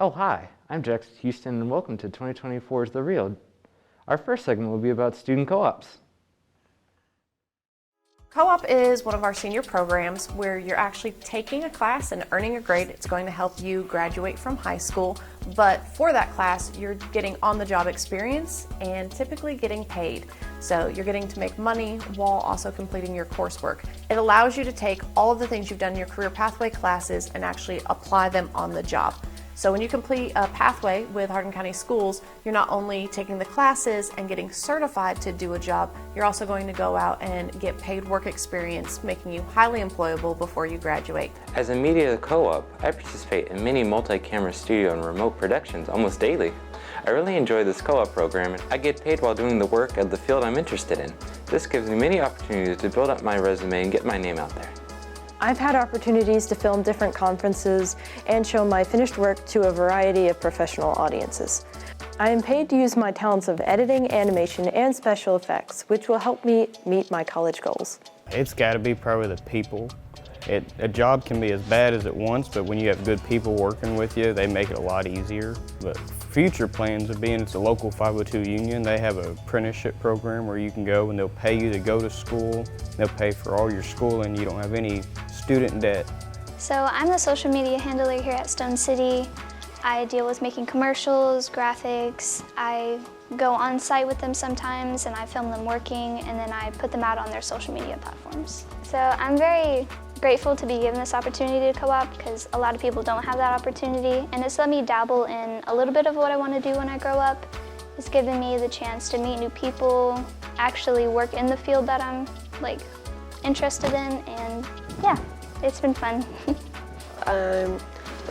Oh, hi, I'm Jax Houston and welcome to 2024's The Real. Our first segment will be about student co-ops. Co-op is one of our senior programs where you're actually taking a class and earning a grade. It's going to help you graduate from high school, but for that class, you're getting on-the-job experience and typically getting paid. So you're getting to make money while also completing your coursework. It allows you to take all of the things you've done in your career pathway classes and actually apply them on the job. So when you complete a pathway with Hardin County Schools, you're not only taking the classes and getting certified to do a job, you're also going to go out and get paid work experience, making you highly employable before you graduate. As a media co-op, I participate in many multi-camera studio and remote productions almost daily. I really enjoy this co-op program and I get paid while doing the work of the field I'm interested in. This gives me many opportunities to build up my resume and get my name out there. I've had opportunities to film different conferences and show my finished work to a variety of professional audiences. I am paid to use my talents of editing, animation, and special effects, which will help me meet my college goals. It's got to be probably the people. A job can be as bad as it wants, but when you have good people working with you, they make it a lot easier. But future plans of being it's a local 502 union, they have an apprenticeship program where you can go and they'll pay you to go to school. They'll pay for all your schooling. You don't have any student debt. So I'm the social media handler here at Stone City. I deal with making commercials, graphics. I go on site with them sometimes and I film them working and then I put them out on their social media platforms. So I'm very grateful to be given this opportunity to co-op because a lot of people don't have that opportunity, and it's let me dabble in a little bit of what I want to do when I grow up. It's given me the chance to meet new people, actually work in the field that I'm interested in, and yeah, it's been fun.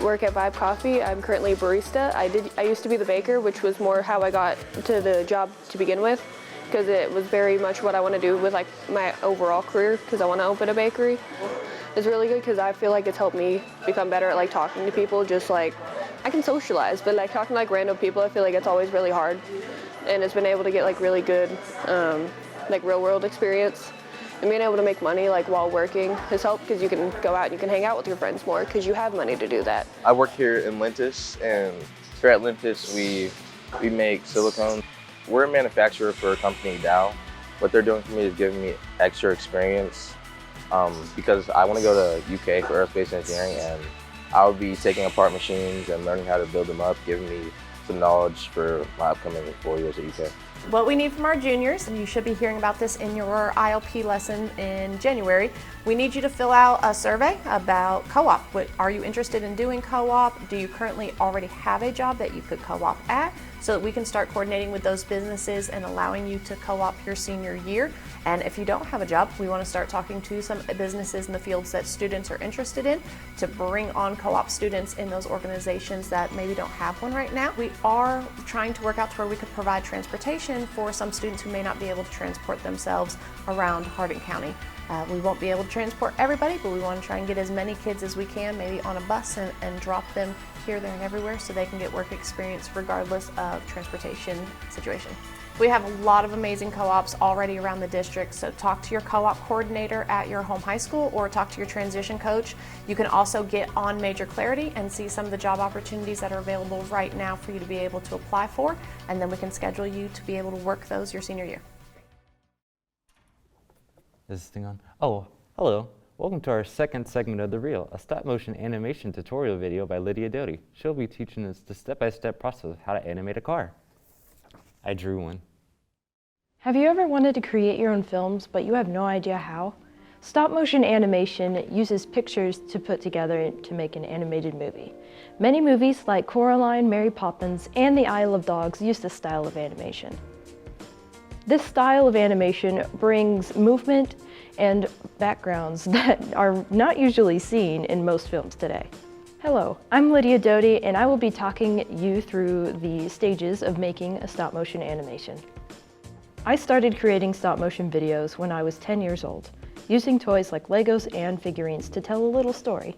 Work at Vibe Coffee. I'm currently a barista. I used to be the baker, which was more how I got to the job to begin with, because it was very much what I want to do with my overall career, because I want to open a bakery. It's really good because I feel like it's helped me become better at talking to people. Just I can socialize, but talking to random people, I feel like it's always really hard. And it's been able to get really good real world experience. And being able to make money while working has helped because you can go out and you can hang out with your friends more because you have money to do that. I work here in Lintus, and here at Lintus we make silicone. We're a manufacturer for a company, Dow. What they're doing for me is giving me extra experience because I want to go to UK for aerospace engineering, and I'll be taking apart machines and learning how to build them up, giving me some knowledge for my upcoming 4 years at UK. What we need from our juniors, and you should be hearing about this in your ILP lesson in January, we need you to fill out a survey about co-op. Are you interested in doing co-op? Do you currently already have a job that you could co-op at? So that we can start coordinating with those businesses and allowing you to co-op your senior year. And if you don't have a job, we want to start talking to some businesses in the fields that students are interested in to bring on co-op students in those organizations that maybe don't have one right now. We are trying to work out to where we could provide transportation for some students who may not be able to transport themselves around Hardin County. We won't be able to transport everybody, but we want to try and get as many kids as we can, maybe on a bus, and drop them here, there, and everywhere so they can get work experience regardless of transportation situation. We have a lot of amazing co-ops already around the district, so talk to your co-op coordinator at your home high school or talk to your transition coach. You can also get on Major Clarity and see some of the job opportunities that are available right now for you to be able to apply for, and then we can schedule you to be able to work those your senior year. Is this thing on? Oh, hello. Welcome to our second segment of The Real, a stop-motion animation tutorial video by Lydia Doty. She'll be teaching us the step-by-step process of how to animate a car. I drew one. Have you ever wanted to create your own films, but you have no idea how? Stop-motion animation uses pictures to put together to make an animated movie. Many movies like Coraline, Mary Poppins, and The Isle of Dogs use this style of animation. This style of animation brings movement and backgrounds that are not usually seen in most films today. Hello, I'm Lydia Doty, and I will be talking you through the stages of making a stop-motion animation. I started creating stop-motion videos when I was 10 years old, using toys like Legos and figurines to tell a little story.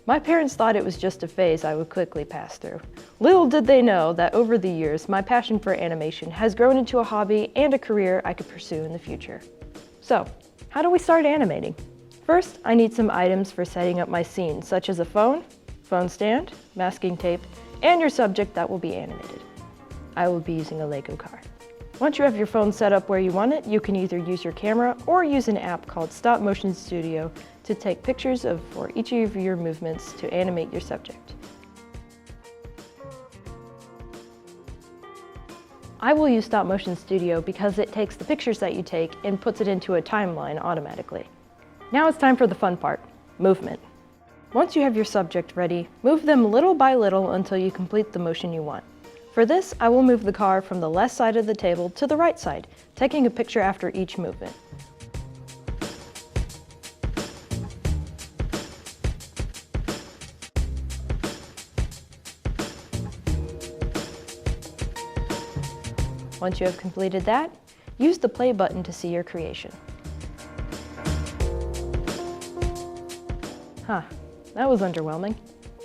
My parents thought it was just a phase I would quickly pass through. Little did they know that over the years, my passion for animation has grown into a hobby and a career I could pursue in the future. So, how do we start animating? First, I need some items for setting up my scene, such as a phone phone stand, masking tape, and your subject that will be animated. I will be using a Lego car. Once you have your phone set up where you want it, you can either use your camera or use an app called Stop Motion Studio to take pictures for each of your movements to animate your subject. I will use Stop Motion Studio because it takes the pictures that you take and puts it into a timeline automatically. Now it's time for the fun part, movement. Once you have your subject ready, move them little by little until you complete the motion you want. For this, I will move the car from the left side of the table to the right side, taking a picture after each movement. Once you have completed that, use the play button to see your creation. Huh, that was underwhelming.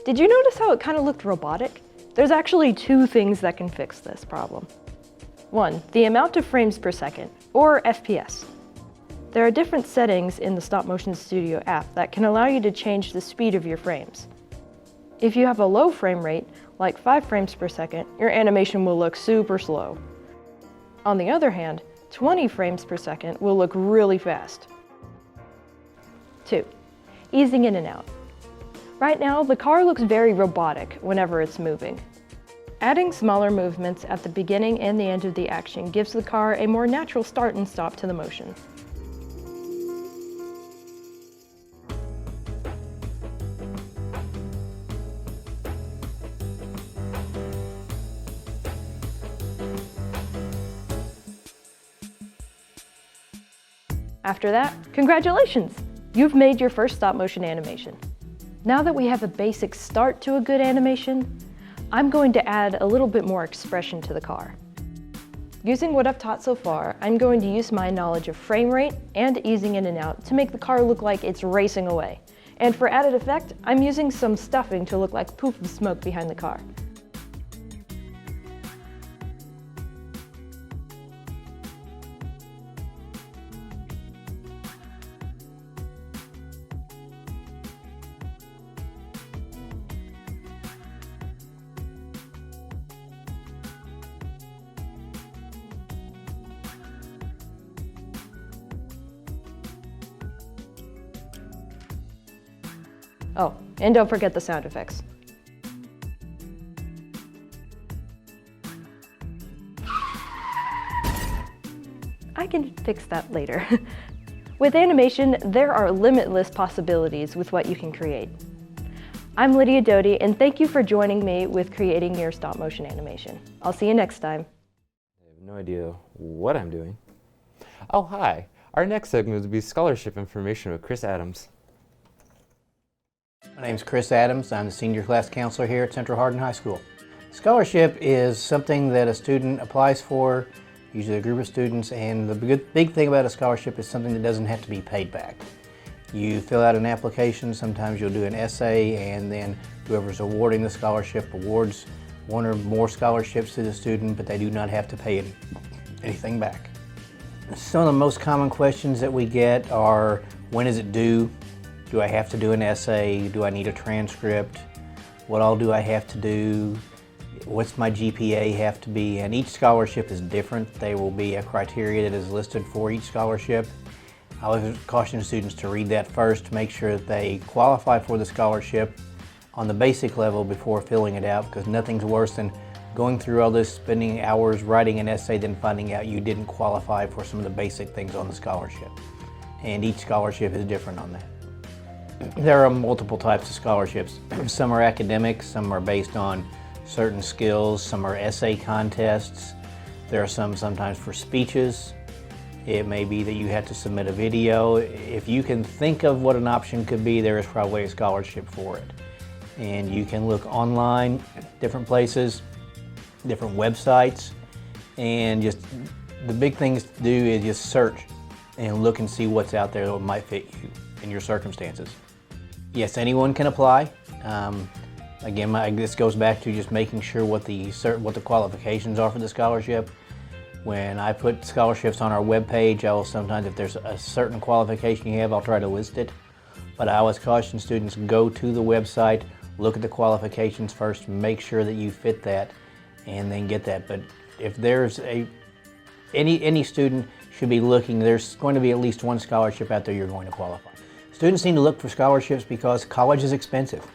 Did you notice how it kind of looked robotic? There's actually two things that can fix this problem. One, the amount of frames per second, or FPS. There are different settings in the Stop Motion Studio app that can allow you to change the speed of your frames. If you have a low frame rate, like 5 frames per second, your animation will look super slow. On the other hand, 20 frames per second will look really fast. 2. Easing in and out. Right now, the car looks very robotic whenever it's moving. Adding smaller movements at the beginning and the end of the action gives the car a more natural start and stop to the motion. After that, congratulations! You've made your first stop motion animation. Now that we have a basic start to a good animation, I'm going to add a little bit more expression to the car. Using what I've taught so far, I'm going to use my knowledge of frame rate and easing in and out to make the car look like it's racing away. And for added effect, I'm using some stuffing to look like poof of smoke behind the car. Oh, and don't forget the sound effects. I can fix that later. With animation, there are limitless possibilities with what you can create. I'm Lydia Doty, and thank you for joining me with creating your stop motion animation. I'll see you next time. I have no idea what I'm doing. Oh, hi. Our next segment will be scholarship information with Chris Adams. My name is Chris Adams. I'm the senior class counselor here at Central Hardin High School. Scholarship is something that a student applies for, usually a group of students, and the big thing about a scholarship is something that doesn't have to be paid back. You fill out an application, sometimes you'll do an essay, and then whoever's awarding the scholarship awards one or more scholarships to the student, but they do not have to pay anything back. Some of the most common questions that we get are, when is it due? Do I have to do an essay? Do I need a transcript? What all do I have to do? What's my GPA have to be? And each scholarship is different. There will be a criteria that is listed for each scholarship. I always caution students to read that first to make sure that they qualify for the scholarship on the basic level before filling it out, because nothing's worse than going through all this, spending hours writing an essay, then finding out you didn't qualify for some of the basic things on the scholarship. And each scholarship is different on that. There are multiple types of scholarships. Some are academic, some are based on certain skills, some are essay contests. There are some sometimes for speeches. It may be that you have to submit a video. If you can think of what an option could be, there is probably a scholarship for it. And you can look online, different places, different websites, and just the big things to do is just search and look and see what's out there that might fit you in your circumstances. Yes, anyone can apply. Again, this goes back to just making sure what the qualifications are for the scholarship. When I put scholarships on our webpage, I will sometimes, if there's a certain qualification you have, I'll try to list it. But I always caution students, go to the website, look at the qualifications first, make sure that you fit that, and then get that. But if there's any student should be looking, there's going to be at least one scholarship out there you're going to qualify. Students need to look for scholarships because college is expensive.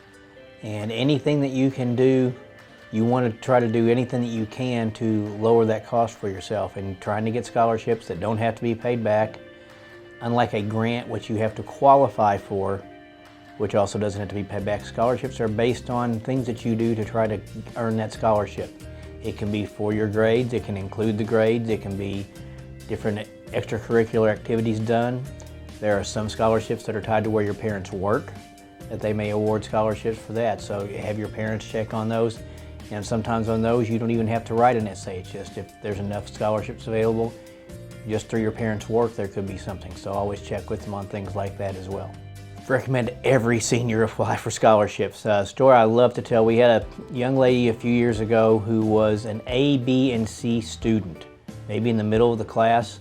And anything that you can do, you want to try to do anything that you can to lower that cost for yourself, and trying to get scholarships that don't have to be paid back, unlike a grant which you have to qualify for, which also doesn't have to be paid back. Scholarships are based on things that you do to try to earn that scholarship. It can be for your grades, it can include the grades, it can be different extracurricular activities done. There are some scholarships that are tied to where your parents work, that they may award scholarships for that. So have your parents check on those. And sometimes on those you don't even have to write an essay. It's just if there's enough scholarships available, just through your parents' work there could be something. So always check with them on things like that as well. I recommend every senior apply for scholarships. Story I love to tell, we had a young lady a few years ago who was an A, B, and C student, maybe in the middle of the class,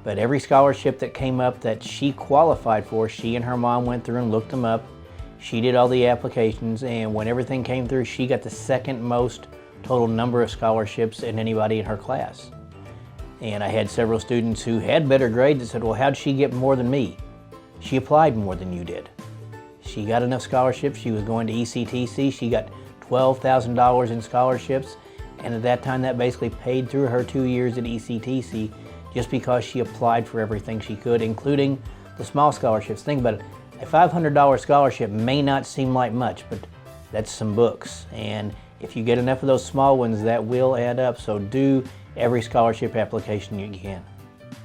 but every scholarship that came up that she qualified for, she and her mom went through and looked them up. She did all the applications, and when everything came through, she got the second most total number of scholarships than anybody in her class. And I had several students who had better grades that said, well, how'd she get more than me? She applied more than you did. She got enough scholarships. She was going to ECTC. She got $12,000 in scholarships, and at that time that basically paid through her 2 years at ECTC just because she applied for everything she could, including the small scholarships. Think about it. A $500 scholarship may not seem like much, but that's some books. And if you get enough of those small ones, that will add up. So do every scholarship application you can.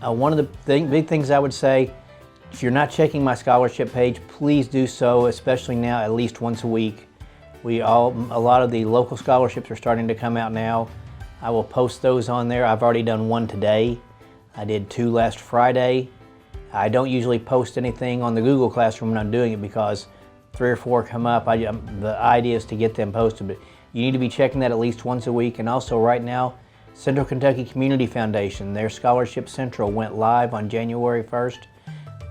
One of the big things I would say, if you're not checking my scholarship page, please do so, especially now, at least once a week. A lot of the local scholarships are starting to come out now. I will post those on there. I've already done one today. I did 2 last Friday. I don't usually post anything on the Google Classroom when I'm doing it because 3 or 4 come up. The idea is to get them posted, but you need to be checking that at least once a week. And also right now, Central Kentucky Community Foundation, their Scholarship Central went live on January 1st.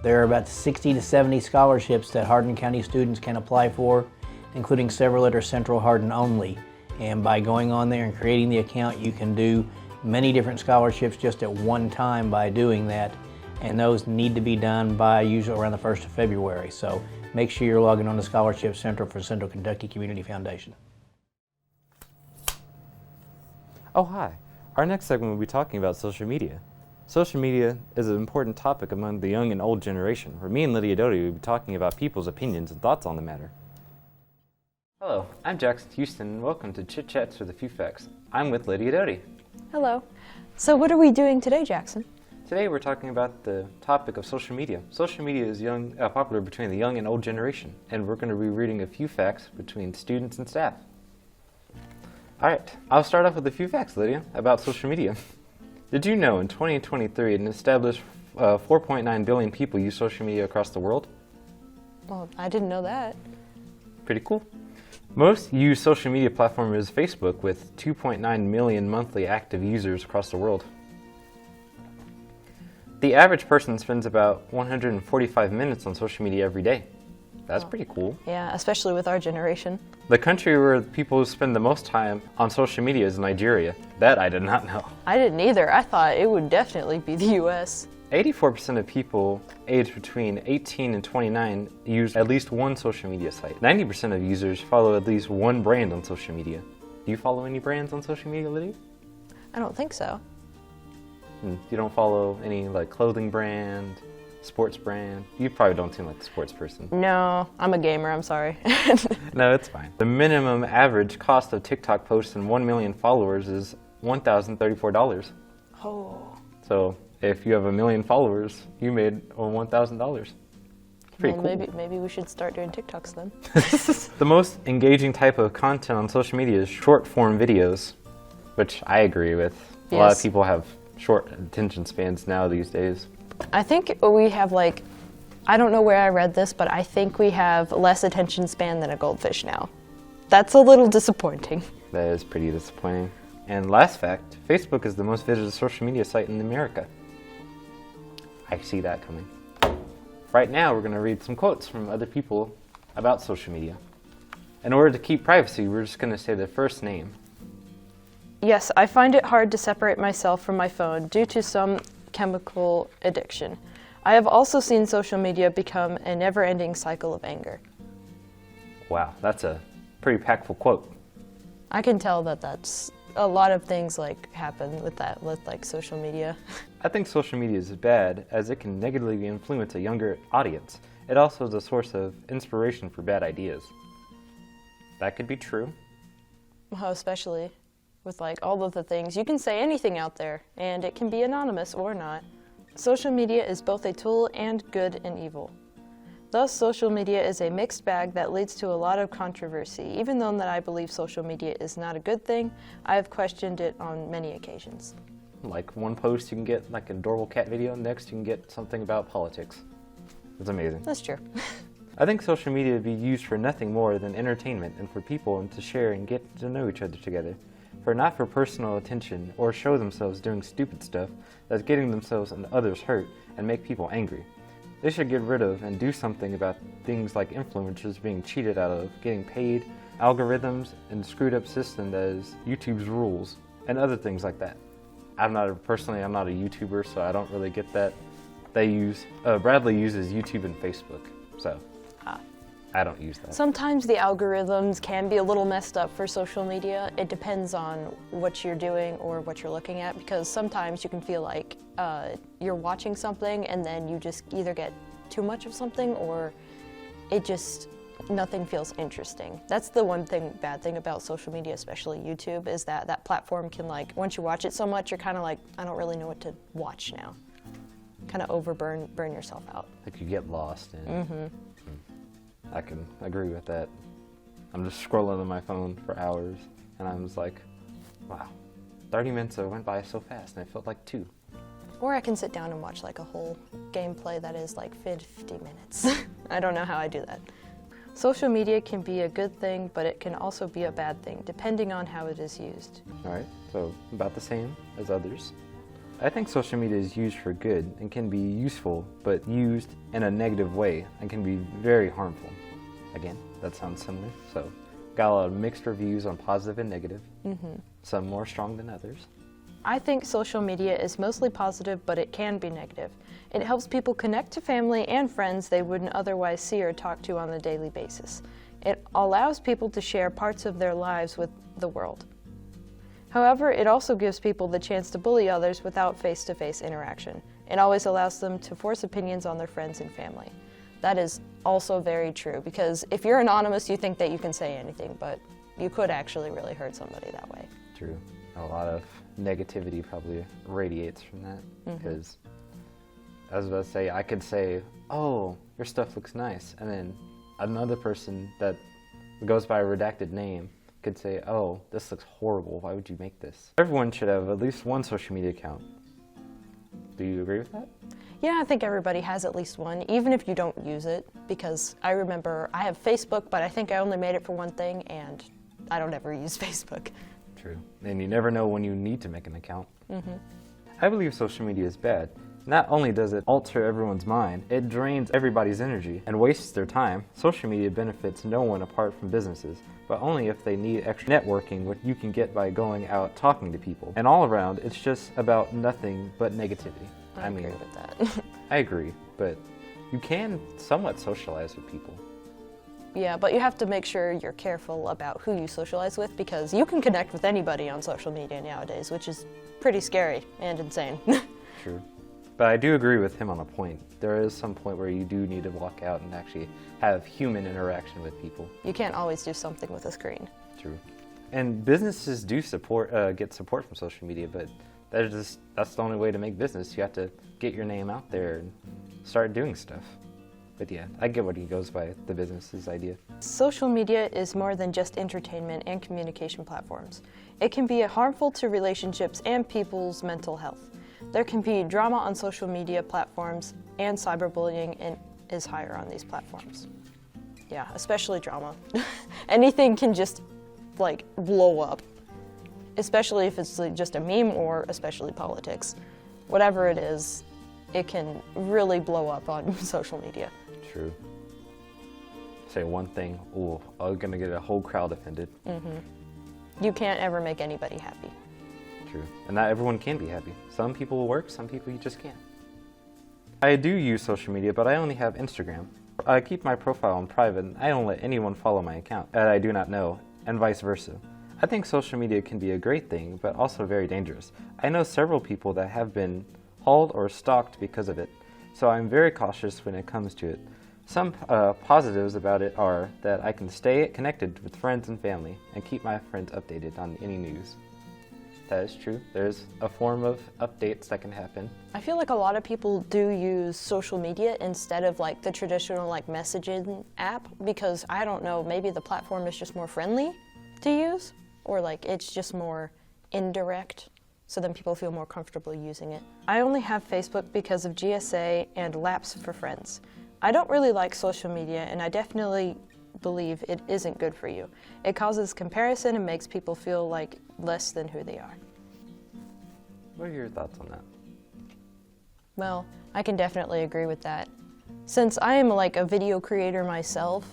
There are about 60 to 70 scholarships that Hardin County students can apply for, including several that are Central Hardin only. And by going on there and creating the account, you can do many different scholarships just at one time by doing that. And those need to be done by usually around the 1st of February. So make sure you're logging on to Scholarship Central for Central Kentucky Community Foundation. Oh, hi. Our next segment will be talking about social media. Social media is an important topic among the young and old generation, where me and Lydia Doty will be talking about people's opinions and thoughts on the matter. Hello, I'm Jackson Houston, and welcome to Chit Chats with a Few Facts. I'm with Lydia Doty. Hello. So what are we doing today, Jackson? Today we're talking about the topic of social media. Social media is popular between the young and old generation, and we're going to be reading a few facts between students and staff. Alright, I'll start off with a few facts, Lydia, about social media. Did you know in 2023 an established 4.9 billion people use social media across the world? Well, I didn't know that. Pretty cool. Most used social media platform is Facebook, with 2.9 million monthly active users across the world. The average person spends about 145 minutes on social media every day. That's pretty cool. Yeah, especially with our generation. The country where people spend the most time on social media is Nigeria. That I did not know. I didn't either. I thought it would definitely be the U.S. 84% of people aged between 18 and 29 use at least one social media site. 90% of users follow at least one brand on social media. Do you follow any brands on social media, Lydia? I don't think so. You don't follow any like clothing brand, sports brand? You probably don't seem like a sports person. No, I'm a gamer, I'm sorry. No, it's fine. The minimum average cost of TikTok posts and 1 million followers is $1,034. Oh. So if you have 1 million followers, you made over $1,000. Pretty Well, cool. maybe we should start doing TikToks then. The most engaging type of content on social media is short form videos, which I agree with. A lot of Yes. people have short attention spans now these days. I think we have I don't know where I read this, but I think we have less attention span than a goldfish now. That's a little disappointing. That is pretty disappointing. And last fact, Facebook is the most visited social media site in America. I see that coming. Right now we're going to read some quotes from other people about social media. In order to keep privacy, we're just going to say their first name. Yes, I find it hard to separate myself from my phone due to some chemical addiction. I have also seen social media become a never-ending cycle of anger. Wow, that's a pretty impactful quote. I can tell that that's a lot of things like happen with that, with like social media. I think social media is bad as it can negatively influence a younger audience. It also is a source of inspiration for bad ideas. That could be true. Well, especially with like all of the things. You can say anything out there and it can be anonymous or not. Social media is both a tool and good and evil. Thus, social media is a mixed bag that leads to a lot of controversy. Even though that I believe social media is not a good thing, I have questioned it on many occasions. Like one post you can get like an adorable cat video, next you can get something about politics. It's amazing. That's true. I think social media would be used for nothing more than entertainment and for people to share and get to know each other together. Not for personal attention or show themselves doing stupid stuff that's getting themselves and others hurt and make people angry. They should get rid of and do something about things like influencers being cheated out of, getting paid, algorithms, and screwed up system that is YouTube's rules, and other things like that. I'm not a YouTuber, so I don't really get that. Bradley uses YouTube and Facebook, so I don't use that. Sometimes the algorithms can be a little messed up for social media. It depends on what you're doing or what you're looking at, because sometimes you can feel like you're watching something and then you just either get too much of something or nothing feels interesting. That's the one bad thing about social media, especially YouTube, is that platform can, like, once you watch it so much, you're kind of like, I don't really know what to watch now. Kind of burn yourself out. Like you get lost in. I can agree with that. I'm just scrolling on my phone for hours, and I'm just like, wow, 30 minutes went by so fast, and it felt like 2. Or I can sit down and watch like a whole gameplay that is like 50 minutes. I don't know how I do that. Social media can be a good thing, but it can also be a bad thing, depending on how it is used. All right, so about the same as others. I think social media is used for good and can be useful, but used in a negative way and can be very harmful. Again, that sounds similar. So, got a lot of mixed reviews on positive and negative. Some more strong than others. I think social media is mostly positive, but it can be negative. It helps people connect to family and friends they wouldn't otherwise see or talk to on a daily basis. It allows people to share parts of their lives with the world. However, it also gives people the chance to bully others without face-to-face interaction. It always allows them to force opinions on their friends and family. That is also very true, because if you're anonymous, you think that you can say anything, but you could actually really hurt somebody that way. True. A lot of negativity probably radiates from that, because I was about to say, I could say, oh, your stuff looks nice, and then another person that goes by a redacted name could say, oh, this looks horrible, why would you make this? Everyone should have at least one social media account. Do you agree with that? Yeah, I think everybody has at least one, even if you don't use it, because I remember I have Facebook, but I think I only made it for one thing, and I don't ever use Facebook. True. And you never know when you need to make an account. I believe social media is bad. Not only does it alter everyone's mind, it drains everybody's energy and wastes their time. Social media benefits no one apart from businesses, but only if they need extra networking, which you can get by going out talking to people. And all around, it's just about nothing but negativity. I agree with that. I agree, but you can somewhat socialize with people. Yeah, but you have to make sure you're careful about who you socialize with, because you can connect with anybody on social media nowadays, which is pretty scary and insane. True. But I do agree with him on a point. There is some point where you do need to walk out and actually have human interaction with people. You can't always do something with a screen. True. And businesses do get support from social media, but that's the only way to make business. You have to get your name out there and start doing stuff. But yeah, I get what he goes by, the business's idea. Social media is more than just entertainment and communication platforms. It can be harmful to relationships and people's mental health. There can be drama on social media platforms, and cyberbullying is higher on these platforms. Yeah, especially drama. Anything can just like blow up, especially if it's like just a meme or especially politics. Whatever it is, it can really blow up on social media. True. say one thing, ooh, I'm gonna get a whole crowd offended. You can't ever make anybody happy. True. And not everyone can be happy. Some people will work, some people you just can't. I do use social media, but I only have Instagram. I keep my profile on private, and I don't let anyone follow my account that I do not know, and vice versa. I think social media can be a great thing, but also very dangerous. I know several people that have been hauled or stalked because of it, so I'm very cautious when it comes to it. Some positives about it are that I can stay connected with friends and family and keep my friends updated on any news. That is true. There's a form of updates that can happen. I feel like a lot of people do use social media instead of like the traditional like messaging app because I don't know, maybe the platform is just more friendly to use or like it's just more indirect, so then people feel more comfortable using it. I only have Facebook because of GSA and Laps for Friends. I don't really like social media, and I definitely believe it isn't good for you. It causes comparison and makes people feel like less than who they are. What are your thoughts on that? Well, I can definitely agree with that. Since I am like a video creator myself,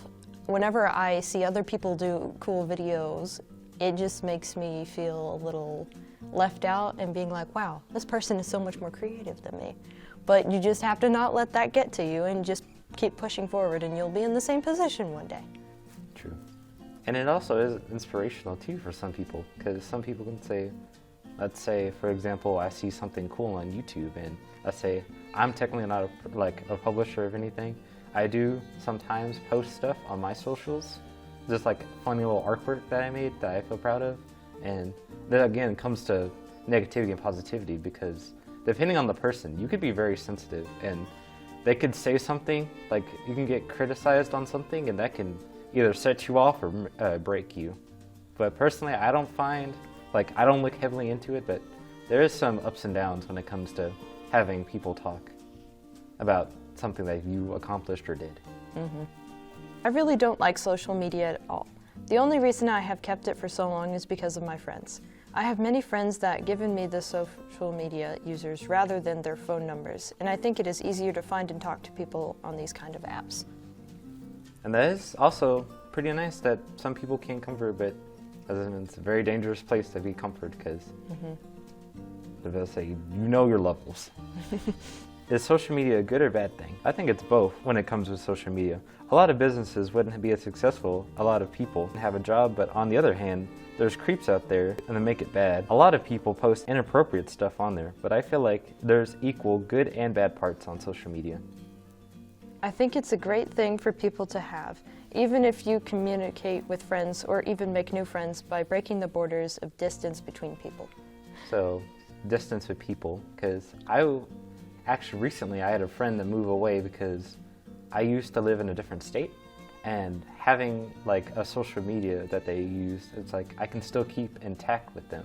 whenever I see other people do cool videos, it just makes me feel a little left out and being like, wow, this person is so much more creative than me. But you just have to not let that get to you and just keep pushing forward and you'll be in the same position one day. True. And it also is inspirational too for some people, because some people can say, let's say, for example, I see something cool on YouTube and let's say, I'm technically not a publisher of anything. I do sometimes post stuff on my socials, just like funny little artwork that I made that I feel proud of. And that again comes to negativity and positivity, because depending on the person, you could be very sensitive and they could say something, like you can get criticized on something and that can either set you off or break you. But personally, I don't find, like I don't look heavily into it, but there is some ups and downs when it comes to having people talk about something that you accomplished or did. I really don't like social media at all. The only reason I have kept it for so long is because of my friends. I have many friends that given me the social media users rather than their phone numbers, and I think it is easier to find and talk to people on these kind of apps. And that is also pretty nice that some people can comfort, but it's a very dangerous place to be comforted, because they'll say, you know your levels. Is social media a good or bad thing? I think it's both when it comes with social media. A lot of businesses wouldn't be as successful, a lot of people have a job, but on the other hand, there's creeps out there and they make it bad. A lot of people post inappropriate stuff on there, but I feel like there's equal good and bad parts on social media. I think it's a great thing for people to have, even if you communicate with friends or even make new friends by breaking the borders of distance between people. So, distance with people, because actually recently I had a friend that moved away because I used to live in a different state, and having like a social media that they use, it's like I can still keep intact with them.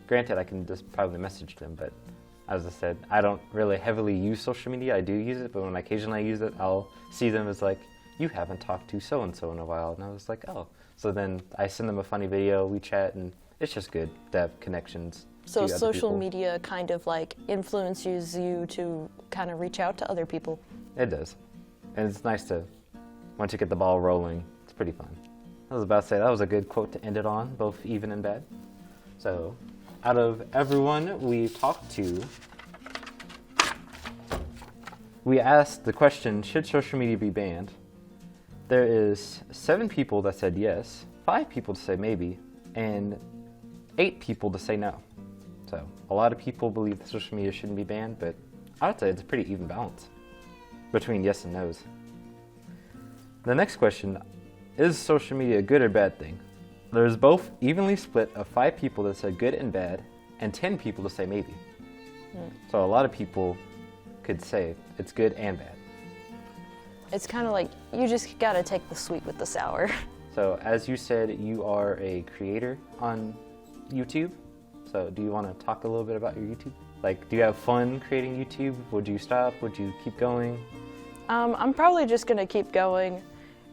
Granted, I can just probably message them, but as I said, I don't really heavily use social media. I do use it, but when occasionally I use it, I'll see them as like, you haven't talked to so-and-so in a while, and I was like, oh. So then I send them a funny video, we chat, and it's just good to have connections. So to other social people. media kind of like influences you to kind of reach out to other people. It does. And it's nice to, once you get the ball rolling, it's pretty fun. I was about to say, that was a good quote to end it on, both even and bad. So, out of everyone we talked to, we asked the question, should social media be banned? There is 7 people that said yes, 5 people to say maybe, and 8 people to say no. So, a lot of people believe that social media shouldn't be banned, but I would say it's a pretty even balance between yes and no's. The next question, is social media a good or bad thing? There's both evenly split of 5 people that said good and bad, and 10 people to say maybe. So a lot of people could say it's good and bad. It's kind of like, you just gotta take the sweet with the sour. So as you said, you are a creator on YouTube. So do you want to talk a little bit about your YouTube? Like, do you have fun creating YouTube? Would you stop? Would you keep going? I'm probably just gonna keep going.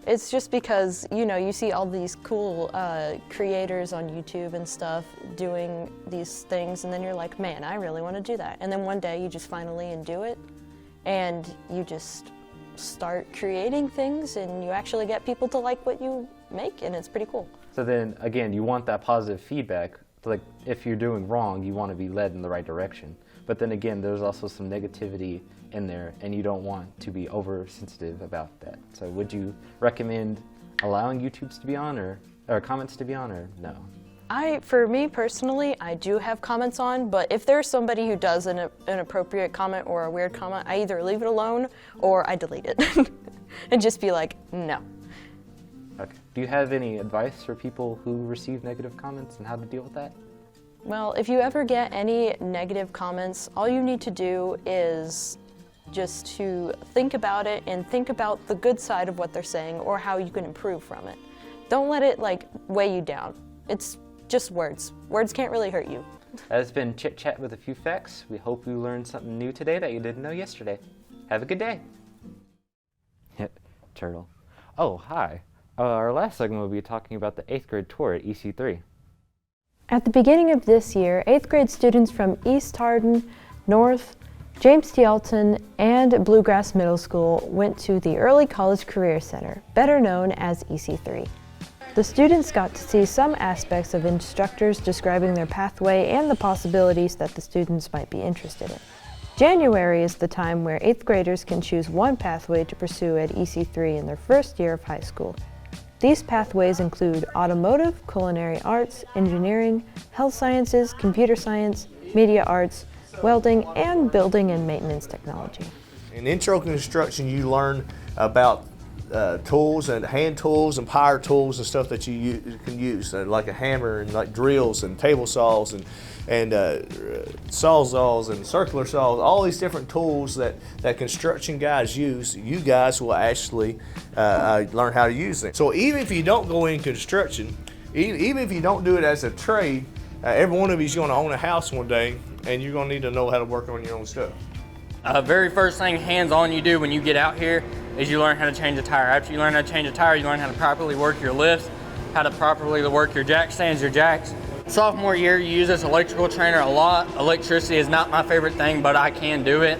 It's just because, you know, you see all these cool creators on YouTube and stuff doing these things, and then you're like, man, I really want to do that. And then one day you just finally do it, and you just start creating things and you actually get people to like what you make, and it's pretty cool. So then again, you want that positive feedback. Like if you're doing wrong, you want to be led in the right direction. But then again, there's also some negativity in there, and you don't want to be oversensitive about that. So would you recommend allowing YouTubes to be on, or comments to be on, or no? For me personally, I do have comments on, but if there's somebody who does an inappropriate comment or a weird comment, I either leave it alone or I delete it and just be like, no. Okay. Do you have any advice for people who receive negative comments and how to deal with that? Well, if you ever get any negative comments, all you need to do is just to think about it and think about the good side of what they're saying or how you can improve from it. Don't let it weigh you down. It's just words. Words can't really hurt you. That has been Chit Chat with a few facts. We hope you learned something new today that you didn't know yesterday. Have a good day. Turtle. Oh, hi. Our last segment will be talking about the 8th grade tour at EC3. At the beginning of this year, 8th grade students from East Hardin, North, James T. Alton, and Bluegrass Middle School went to the Early College Career Center, better known as EC3. The students got to see some aspects of instructors describing their pathway and the possibilities that the students might be interested in. January is the time where 8th graders can choose one pathway to pursue at EC3 in their first year of high school. These pathways include automotive, culinary arts, engineering, health sciences, computer science, media arts, welding, and building and maintenance technology. In intro construction, you learn about tools and hand tools and power tools and stuff that you can use, like a hammer and like drills and table saws and sawzalls and circular saws, all these different tools that construction guys use. You guys will actually learn how to use them. So even if you don't go in construction, even if you don't do it as a trade, every one of you is going to own a house one day, and you're going to need to know how to work on your own stuff. Very first thing hands-on you do when you get out here is you learn how to change a tire. After you learn how to change a tire, you learn how to properly work your lifts, how to properly work your jack stands, your jacks. Sophomore year, you use this electrical trainer a lot. Electricity is not my favorite thing, but I can do it.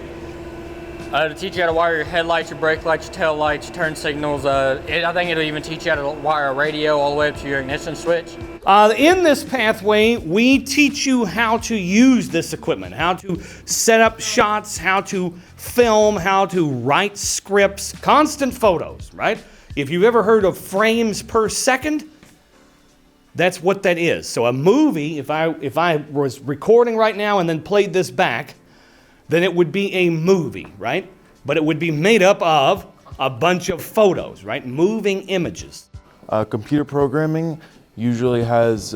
To teach you how to wire your headlights, your brake lights, your tail lights, your turn signals. I think it'll even teach you how to wire a radio all the way up to your ignition switch. In this pathway, we teach you how to use this equipment, how to set up shots, how to film, how to write scripts, constant photos, right? If you've ever heard of frames per second, that's what that is. So a movie, if I was recording right now and then played this back, then it would be a movie, right? But it would be made up of a bunch of photos, right? Moving images. Computer programming usually has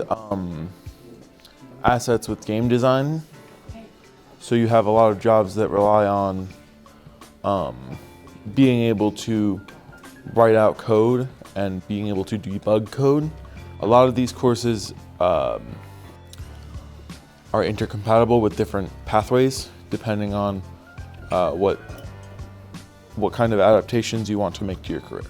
assets with game design. So you have a lot of jobs that rely on being able to write out code and being able to debug code. A lot of these courses are intercompatible with different pathways, depending on what kind of adaptations you want to make to your career.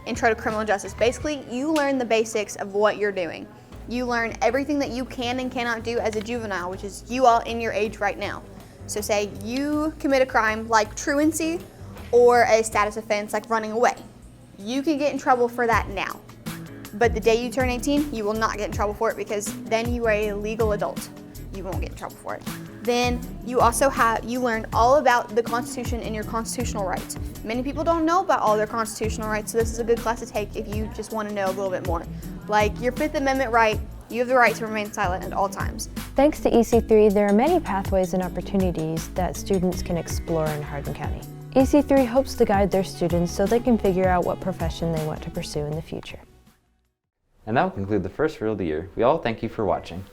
Intro to criminal justice. Basically, you learn the basics of what you're doing. You learn everything that you can and cannot do as a juvenile, which is you all in your age right now. So say you commit a crime like truancy or a status offense like running away. You can get in trouble for that now. But the day you turn 18, you will not get in trouble for it, because then you are a legal adult. You won't get in trouble for it. Then you also learn all about the Constitution and your constitutional rights. Many people don't know about all their constitutional rights, so this is a good class to take if you just want to know a little bit more. Like your 5th Amendment right, you have the right to remain silent at all times. Thanks to EC3, there are many pathways and opportunities that students can explore in Hardin County. EC3 hopes to guide their students so they can figure out what profession they want to pursue in the future. And that will conclude the first reel of the year. We all thank you for watching.